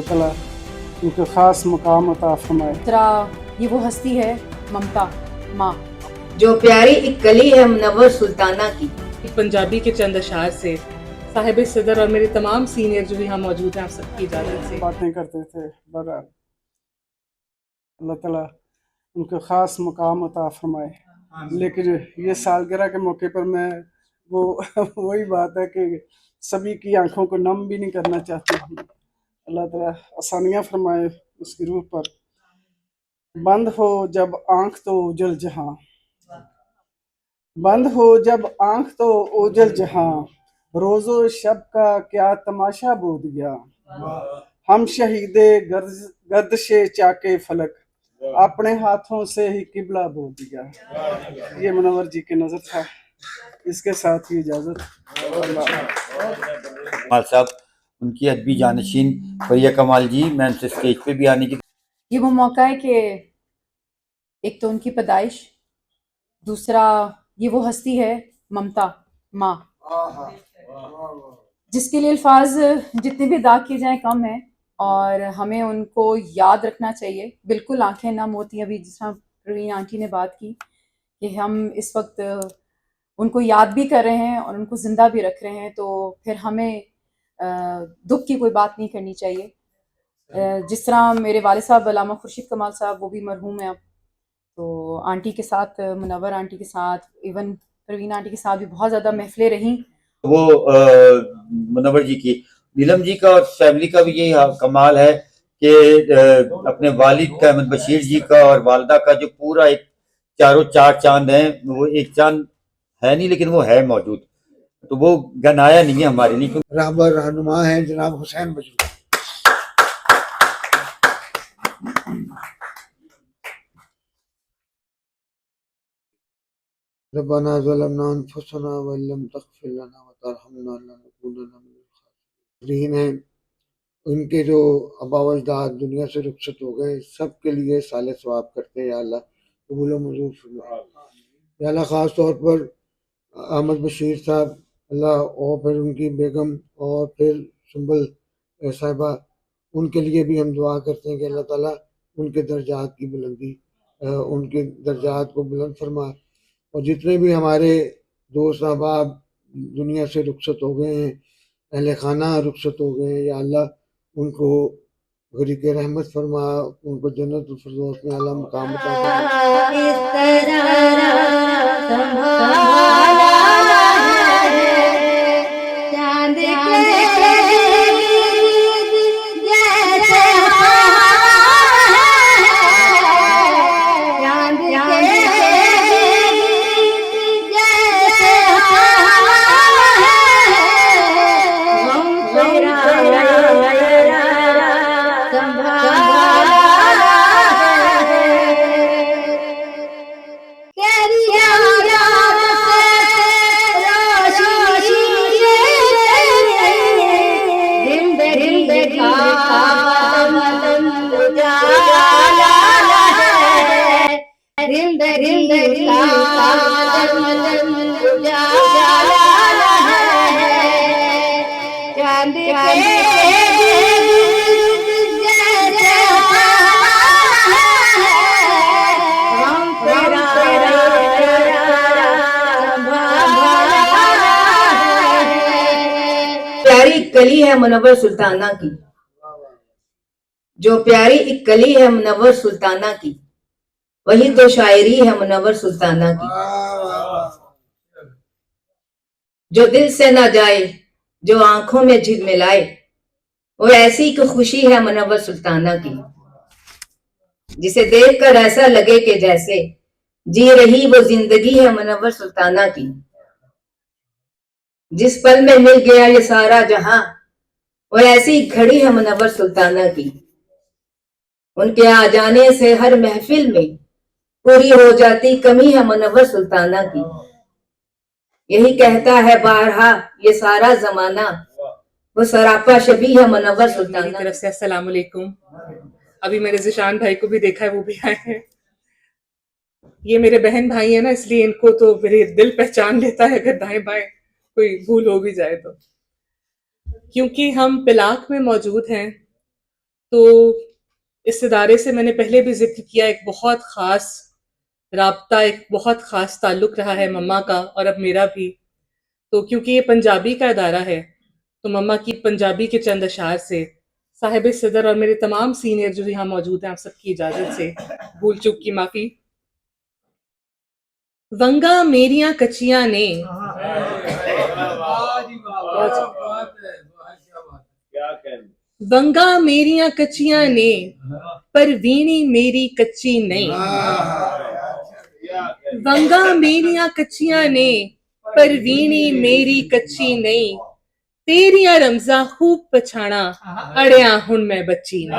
अल्लाह ताला उनको ख़ास मुकाम अता फरमाए। तरह ये वो हस्ती है ममता माँ, जो प्यारी एक कली है मुनव्वर सुल्ताना की। एक पंजाबी के चंद अशार से साहिब सदर और मेरे तमाम सीनियर जो यहाँ मौजूद हैं, आप सबकी इजाज़त से बातें करते थे। बहरहाल अल्लाह ताला उनको ख़ास मुकाम अता फरमाए। लेकिन ये सालगिरह के मौके पर मैं वो वही बात है कि सभी की आंखों को नम भी नहीं करना चाहती हूँ। अल्लाह ताला आसानियाँ फरमाए उसकी रूह पर। बंद हो जब आंख तो ओझल जहां, बंद हो जब आंख तो ओझल जहां, रोजो शब का क्या तमाशा बो दिया। हम शहीदे गर्दशे चाके फलक, अपने हाथों से ही किबला बो दिया। ये मुनव्वर जी की नजर था। इसके साथ ही इजाजत। कमाल साहब, उनकी अदबी जानशीन फरिया कमाल जी, मैं उनसे स्टेज पे भी आने की ये वो मौका है कि एक तो उनकी पैदाइश, दूसरा ये वो हस्ती है ममता माँ, जिसके लिए अल्फाज जितने भी अदा किए जाएं कम है और हमें उनको याद रखना चाहिए। बिल्कुल आंखें नम होती हैं। अभी जिस तरह प्रवीण आंटी ने बात की कि हम इस वक्त उनको याद भी कर रहे हैं और उनको ज़िंदा भी रख रहे हैं, तो फिर हमें दुख की कोई बात नहीं करनी चाहिए। जिस तरह मेरे वाले साहब अल्लामा खुर्शीद कमाल साहब, वो भी मरहूम हैं अब, तो आंटी के साथ, मुनव्वर आंटी के साथ, इवन प्रवीण आंटी के साथ भी बहुत ज़्यादा महफिलें रहीं। वो मुनव्वर जी की, नीलम जी का और फैमिली का भी यही कमाल है कि अपने वालिद का, अहमद बशीर जी का और वालदा का जो पूरा एक चारों चार चांद हैं, वो एक चांद है नहीं लेकिन वो है मौजूद, तो वो गनाया नहीं है हमारे लिए। रहबर रहनुमा हैं जनाब हुसैन बजरू। रब्बना ज़लमना अनफुसना व लम तग़फिर लना व तरहमना लनकूनन्ना मिनल खासिरीन हैं। उनके जो आबा व अजदाद दुनिया से रुखसत हो गए, सब के लिए साले सवाब करते हैं या अल्लाह, कबूल व मंजूर फरमा या अल्लाह। ख़ास तौर पर अहमद बशीर साहब, अल्लाह, और फिर उनकी बेगम और फिर सुंबल साहिबा, उनके लिए भी हम दुआ करते हैं कि अल्लाह ताला उनके दर्जात की बुलंदी, उनके दर्जात को बुलंद फरमा। और जितने भी हमारे दोस्त अहबाब दुनिया से रुखसत हो गए हैं, अहले खाना रुखसत हो गए हैं, या अल्लाह उनको गरीक रहमत फरमा, उनको जन्नतुल फिरदौस में आला मुकाम अता प्यारी कली है मुनव्वर सुल्ताना की, जो प्यारी एक कली है मुनव्वर सुल्ताना की, वही तो शायरी है मुनव्वर सुल्ताना की। जो दिल से ना जाए, जो आंखों में झिलमिलाए, वो ऐसी की खुशी है मुनव्वर सुल्ताना की। जिसे देखकर ऐसा लगे कि जैसे जी रही वो जिंदगी है मुनव्वर सुल्ताना की। जिस पल में मिल गया ये सारा जहां, वो ऐसी घड़ी है मुनव्वर सुल्ताना की। उनके आ जाने से हर महफिल में पूरी हो जाती कमी है मुनव्वर सुल्ताना की। यही कहता है बारहा ये सारा जमाना, वो सरापा शबी है मुनव्वर सुल्ताना। मेरी तरफ से अस्सलाम वालेकुम। अभी मेरे जिशान भाई को भी देखा है, वो भी आए हैं। ये मेरे बहन भाई है ना, इसलिए इनको तो मेरे दिल पहचान लेता है अगर दाएं बाएं कोई भूल हो भी जाए तो। क्योंकि हम पिलाक में मौजूद हैं तो इस इदारे से मैंने पहले भी जिक्र किया, एक बहुत ख़ास राब्ता, एक बहुत ख़ास ताल्लुक़ रहा है मम्मा का और अब मेरा भी। तो क्योंकि ये पंजाबी का इदारा है, तो मम्मा की पंजाबी के चंद अशार से साहिब सदर और मेरे तमाम सीनियर जो यहाँ मौजूद हैं, आप सबकी इजाज़त से भूल चूक की माफ़ी। वंगा मेरियां कच्चियां ने, वंगा मेरियां कच्चियां ने, पर वीणी मेरी कच्ची नहीं। वंगा मेरियां कच्चियां ने, पर वीणी मेरी कच्ची नहीं। तेरियां रमजा खूब पछाणा, अड़िया हुण मैं बच्ची नहीं।